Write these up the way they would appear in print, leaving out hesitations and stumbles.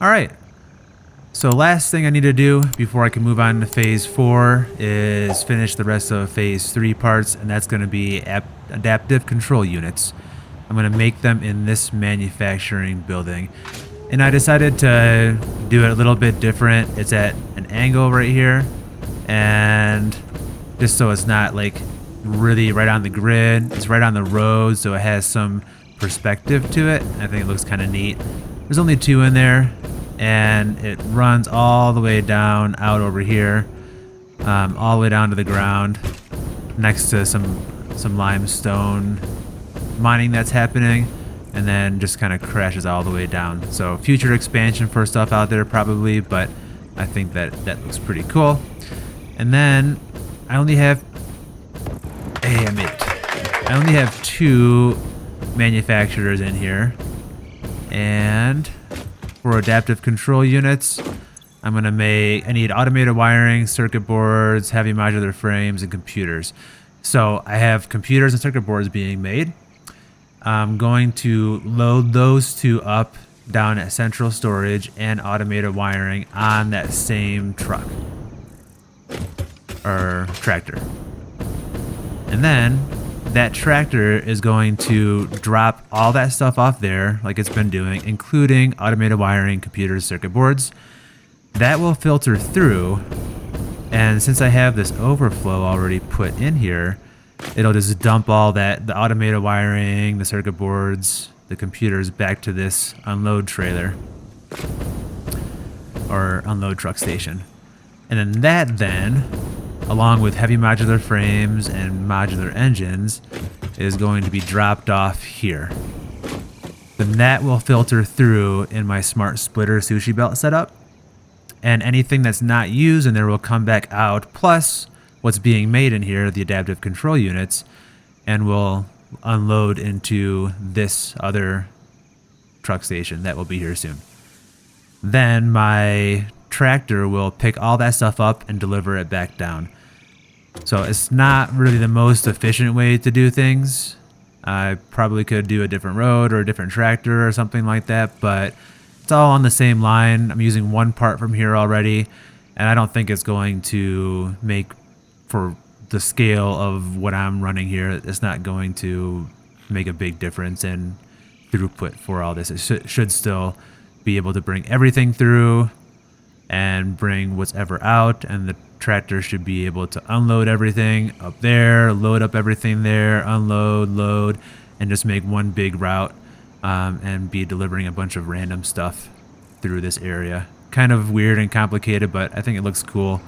All right. So last thing I need to do before I can move on to phase 4 is finish the rest of phase 3 parts, and that's going to be adaptive control units. I'm going to make them in this manufacturing building. And I decided to do it a little bit different. It's at an angle right here, and just so it's not like really right on the grid, it's right on the road, so it has some perspective to it. I think it looks kind of neat. There's only 2 in there, and it runs all the way down out over here, all the way down to the ground next to some limestone mining that's happening, and then just kind of crashes all the way down. So future expansion for stuff out there probably, but I think that looks pretty cool. And then I only have I only have 2 manufacturers in here, and for adaptive control units, I need automated wiring, circuit boards, heavy modular frames, and computers. So I have computers and circuit boards being made. I'm going to load those 2 up down at central storage and automated wiring on that same truck or tractor. And then that tractor is going to drop all that stuff off there like it's been doing, including automated wiring, computers, circuit boards. That will filter through, and since I have this overflow already put in here, it'll just dump all that, the automated wiring, the circuit boards, the computers, back to this unload trailer or unload truck station. And then that along with heavy modular frames and modular engines, is going to be dropped off here. Then that will filter through in my smart splitter sushi belt setup, and anything that's not used in there will come back out, plus what's being made in here, the adaptive control units, and will unload into this other truck station that will be here soon. Then my tractor will pick all that stuff up and deliver it back down. So it's not really the most efficient way to do things. I probably could do a different road or a different tractor or something like that, but it's all on the same line. I'm using one part from here already, and I don't think it's going to make, for the scale of what I'm running here, it's not going to make a big difference in throughput for all this. It should still be able to bring everything through and bring whatever out, and the tractor should be able to unload everything up there, load up everything there, unload, load, and just make one big route, and be delivering a bunch of random stuff through this area. Kind of weird and complicated, but I think it looks cool,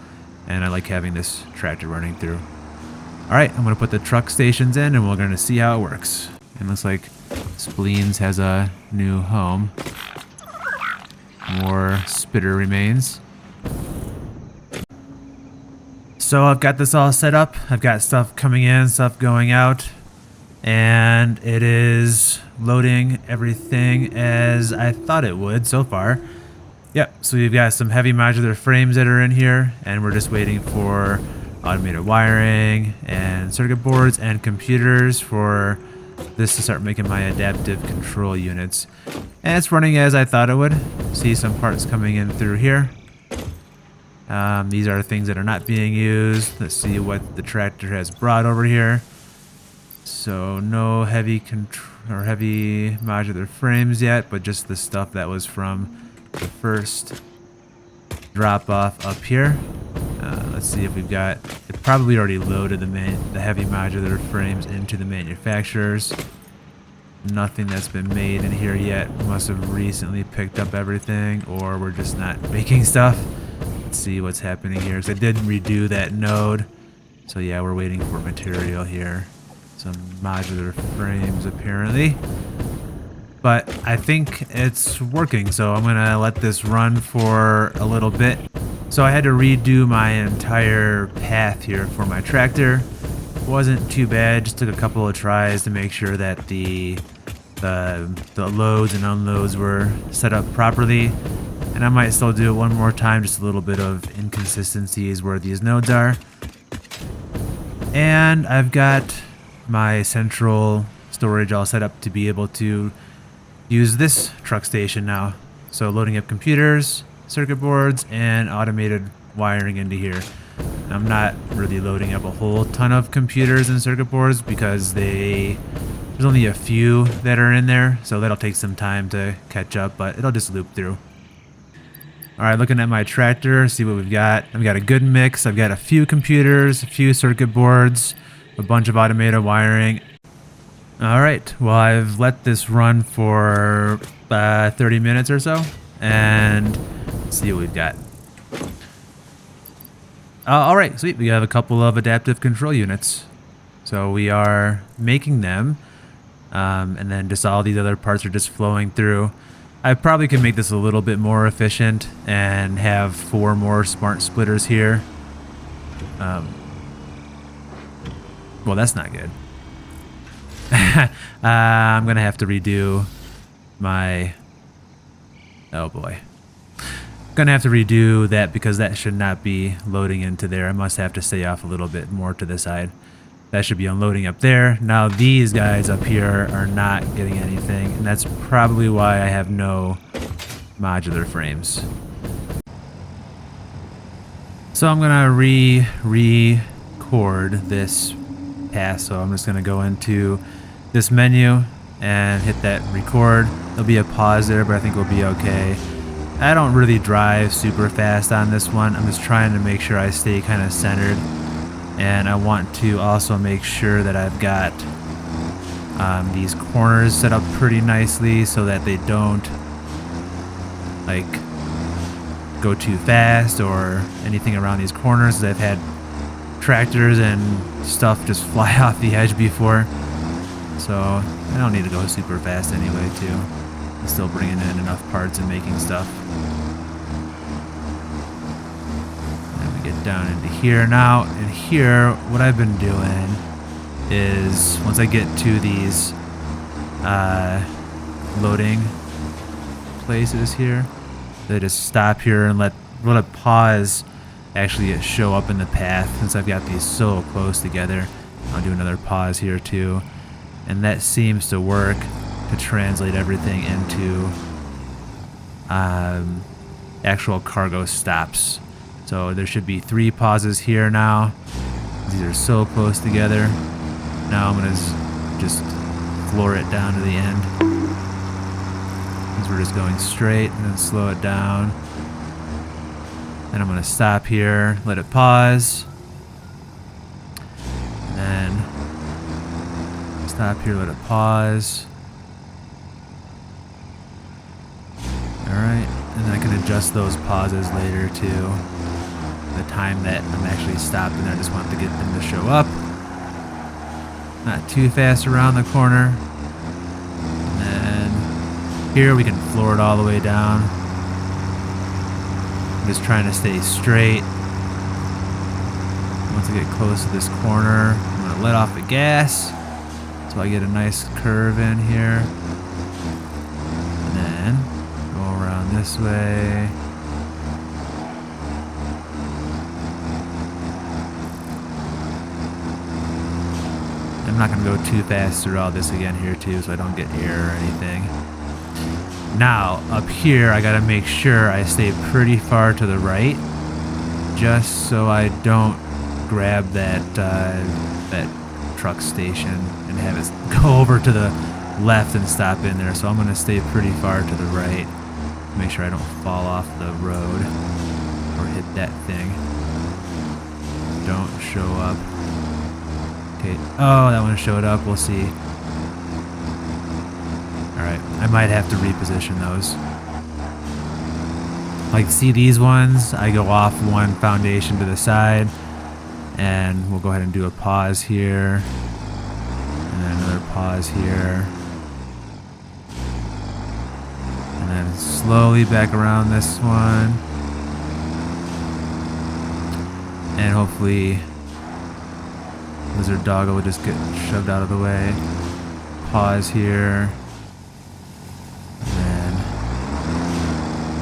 and I like having this tractor running through. All right, I'm gonna put the truck stations in, and we're gonna see how it works. It looks like Spleens has a new home. More spitter remains. So I've got this all set up. I've got stuff coming in, stuff going out, and it is loading everything as I thought it would so far. Yep, so we've got some heavy modular frames that are in here, and we're just waiting for automated wiring and circuit boards and computers for this to start making my adaptive control units. And it's running as I thought it would. See some parts coming in through here. These are things that are not being used. Let's see what the tractor has brought over here. So no heavy modular frames yet, but just the stuff that was from the first drop off up here. Let's see if we've got, it probably already loaded the heavy modular frames into the manufacturers. Nothing that's been made in here yet. Must have recently picked up everything, or we're just not making stuff. Let's see what's happening here. So I did redo that node. So yeah, we're waiting for material here. Some modular frames apparently. But I think it's working, so I'm gonna let this run for a little bit. So I had to redo my entire path here for my tractor. Wasn't too bad, just took a couple of tries to make sure that the loads and unloads were set up properly. And I might still do it one more time, just a little bit of inconsistencies where these nodes are. And I've got my central storage all set up to be able to use this truck station now So loading up computers, circuit boards, and automated wiring into here. I'm not really loading up a whole ton of computers and circuit boards because there's only a few that are in there, so that'll take some time to catch up, but it'll just loop through. All right, looking at my tractor, see what we've got. I've got a good mix. I've got a few computers, a few circuit boards, a bunch of automated wiring. All right, well, I've let this run for 30 minutes or so, and let's see what we've got. All right, sweet. We have a couple of adaptive control units. So we are making them, and then just all these other parts are just flowing through. I probably could make this a little bit more efficient and have 4 more smart splitters here. Well, that's not good. I'm going to have to redo my... Oh, boy. Going to have to redo that because that should not be loading into there. I must have to stay off a little bit more to the side. That should be unloading up there. Now these guys up here are not getting anything, and that's probably why I have no modular frames. So I'm gonna record this pass. So I'm just gonna go into this menu and hit that record. There'll be a pause there, but I think we'll be okay. I don't really drive super fast on this one. I'm just trying to make sure I stay kind of centered. And I want to also make sure that I've got these corners set up pretty nicely so that they don't like go too fast or anything around these corners. I've had tractors and stuff just fly off the edge before. So I don't need to go super fast anyway too. I'm still bringing in enough parts and making stuff. Get down into here now, and here what I've been doing is once I get to these loading places here, they just stop here and let a pause actually show up in the path. Since I've got these so close together, I'll do another pause here too, and that seems to work to translate everything into actual cargo stops. So there should be 3 pauses here now. These are so close together. Now I'm gonna just floor it down to the end. Because we're just going straight and then slow it down. Then I'm gonna stop here, let it pause. And then stop here, let it pause. All right, and then I can adjust those pauses later too. The time that I'm actually stopping, I just want to get them to show up. Not too fast around the corner. And then here we can floor it all the way down. I'm just trying to stay straight. Once I get close to this corner, I'm going to let off the gas so I get a nice curve in here. And then go around this way. I'm not going to go too fast through all this again here too, so I don't get air or anything. Now, up here, I got to make sure I stay pretty far to the right, just so I don't grab that truck station and have it go over to the left and stop in there. So I'm going to stay pretty far to the right, make sure I don't fall off the road or hit that thing. Don't show up. Okay. Oh, that one showed up. We'll see. Alright. I might have to reposition those. Like, see these ones? I go off one foundation to the side. And we'll go ahead and do a pause here. And then another pause here. And then slowly back around this one. And hopefully Lizard Doggo will just get shoved out of the way. Pause here. And then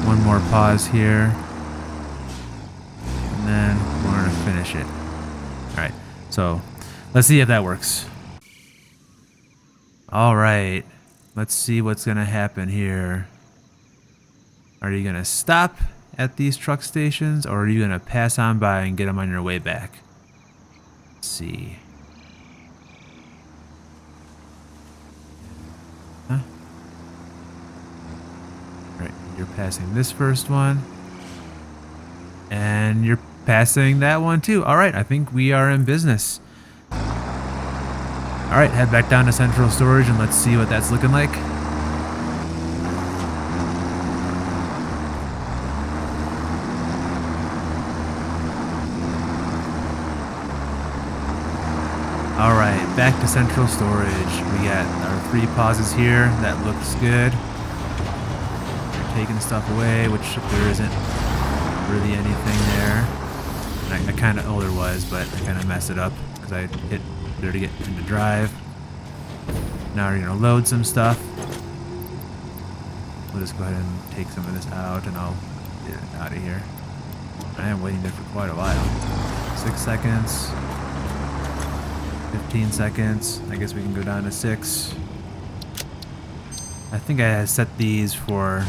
one more pause here. And then we're going to finish it. Alright, so let's see if that works. Alright, let's see what's going to happen here. Are you gonna stop at these truck stations, or are you gonna pass on by and get them on your way back? Let's see. Huh? Right, you're passing this first one. And you're passing that one too. All right, I think we are in business. All right, head back down to central storage and let's see what that's looking like. All right, back to central storage. We got our 3 pauses here. That looks good. They're taking stuff away, which there isn't really anything there. And I kind of, oh, there was, but I kind of messed it up because I hit there to get into drive. Now we're gonna load some stuff. We'll just go ahead and take some of this out and I'll get it out of here. I am waiting there for quite a while. 6 seconds. 15 seconds. I guess we can go down to 6. I think I set these for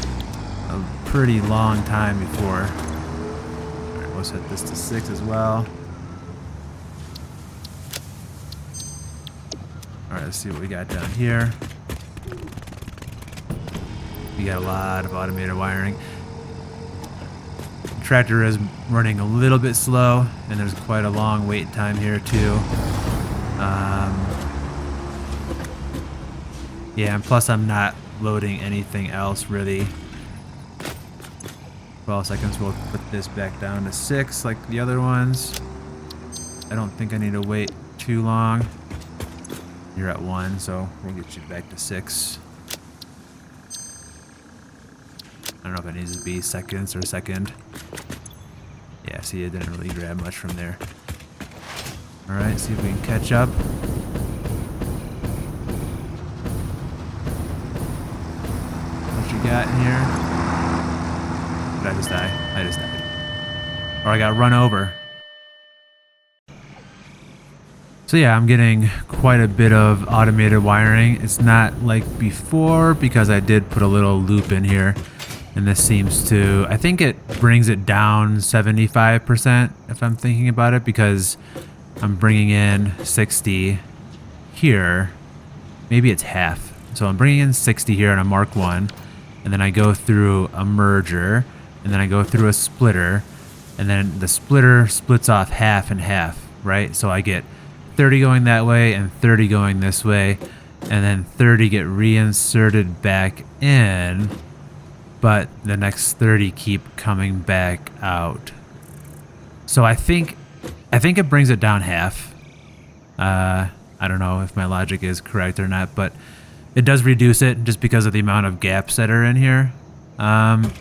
a pretty long time before. Alright, we'll set this to 6 as well. Alright, let's see what we got down here. We got a lot of automated wiring. The tractor is running a little bit slow, and there's quite a long wait time here too. Yeah, and plus I'm not loading anything else really. 12 seconds, we'll put this back down to 6 like the other ones. I don't think I need to wait too long. You're at 1, so we'll get you back to 6. I don't know if it needs to be seconds or second. Yeah, see, it didn't really grab much from there. Alright, see if we can catch up. What you got in here? Did I just die? I just died. Or I got run over. So yeah, I'm getting quite a bit of automated wiring. It's not like before because I did put a little loop in here. And this seems to, I think it brings it down 75% if I'm thinking about it, because I'm bringing in 60 here. Maybe it's half. So I'm bringing in 60 here on a Mark 1, and then I go through a merger, and then I go through a splitter, and then the splitter splits off half and half, right? So I get 30 going that way and 30 going this way, and then 30 get reinserted back in, but the next 30 keep coming back out. So I think it brings it down half. I don't know if my logic is correct or not, but it does reduce it just because of the amount of gaps that are in here. But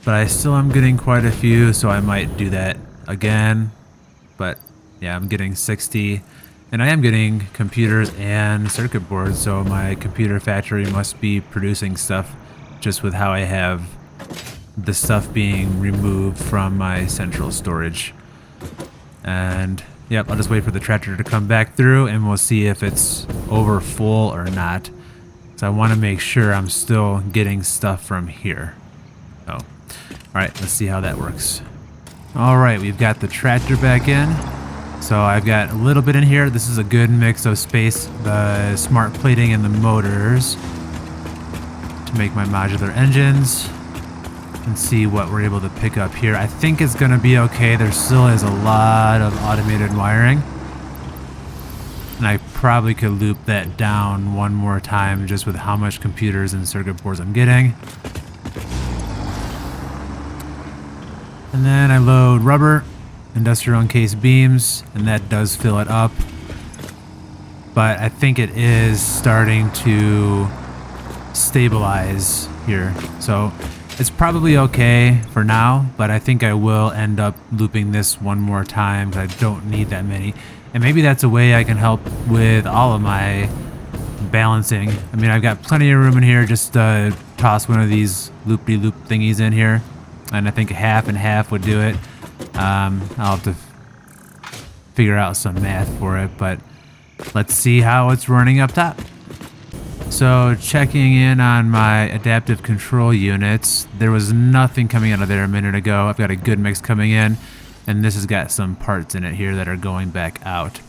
I still am getting quite a few, so I might do that again. But yeah, I'm getting 60, and I am getting computers and circuit boards, so my computer factory must be producing stuff just with how I have the stuff being removed from my central storage. And yep, I'll just wait for the tractor to come back through and we'll see if it's over full or not. So I want to make sure I'm still getting stuff from here. Oh, all right, let's see how that works. All right, we've got the tractor back in. So I've got a little bit in here. This is a good mix of space, the smart plating and the motors to make my modular engines, and see what we're able to pick up here. I think it's gonna be okay. There still is a lot of automated wiring, and I probably could loop that down one more time just with how much computers and circuit boards I'm getting. And then I load rubber, industrial encased beams, and that does fill it up. But I think it is starting to stabilize here. So it's probably okay for now, but I think I will end up looping this one more time because I don't need that many. And maybe that's a way I can help with all of my balancing. I mean, I've got plenty of room in here. Just toss one of these loop-de-loop thingies in here, and I think half and half would do it. I'll have to figure out some math for it, but let's see how it's running up top. So checking in on my adaptive control units, there was nothing coming out of there a minute ago. I've got a good mix coming in, and this has got some parts in it here that are going back out,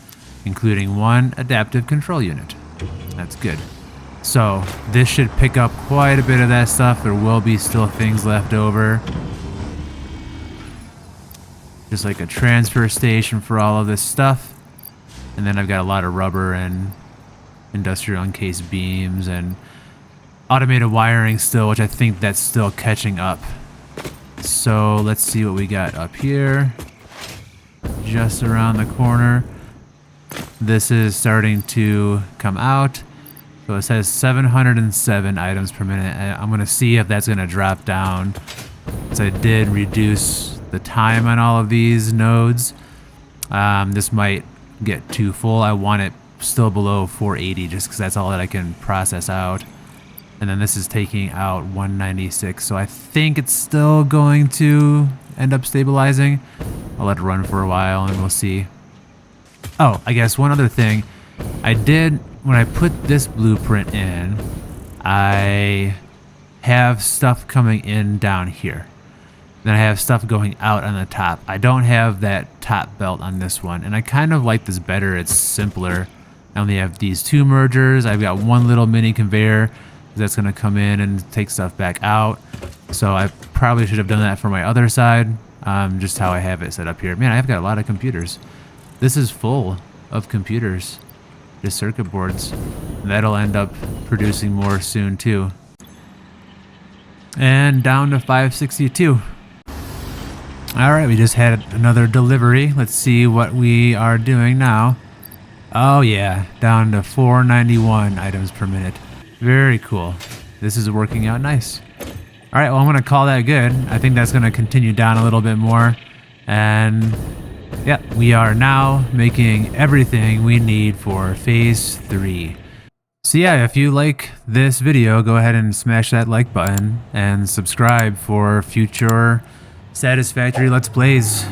including one adaptive control unit. That's good. So this should pick up quite a bit of that stuff. There will be still things left over. Just like a transfer station for all of this stuff. And then I've got a lot of rubber and industrial encased beams and automated wiring still, which I think that's still catching up. So let's see what we got up here. Just around the corner. This is starting to come out. So it says 707 items per minute. I'm going to see if that's going to drop down. So I did reduce the time on all of these nodes. This might get too full. I want it still below 480 just because that's all that I can process out. And then this is taking out 196. So I think it's still going to end up stabilizing. I'll let it run for a while and we'll see. Oh, I guess one other thing. I did, when I put this blueprint in, I have stuff coming in down here. Then I have stuff going out on the top. I don't have that top belt on this one, and I kind of like this better. It's simpler. I only have these two mergers. I've got one little mini conveyor that's going to come in and take stuff back out. So I probably should have done that for my other side, just how I have it set up here. Man, I've got a lot of computers. This is full of computers. Just circuit boards. That'll end up producing more soon too. And down to 562. Alright, we just had another delivery. Let's see what we are doing now. Oh yeah, down to 491 items per minute. Very cool. This is working out nice. Alright, well I'm going to call that good. I think that's going to continue down a little bit more. And yeah, we are now making everything we need for phase 3. So yeah, if you like this video, go ahead and smash that like button and subscribe for future Satisfactory Let's Plays.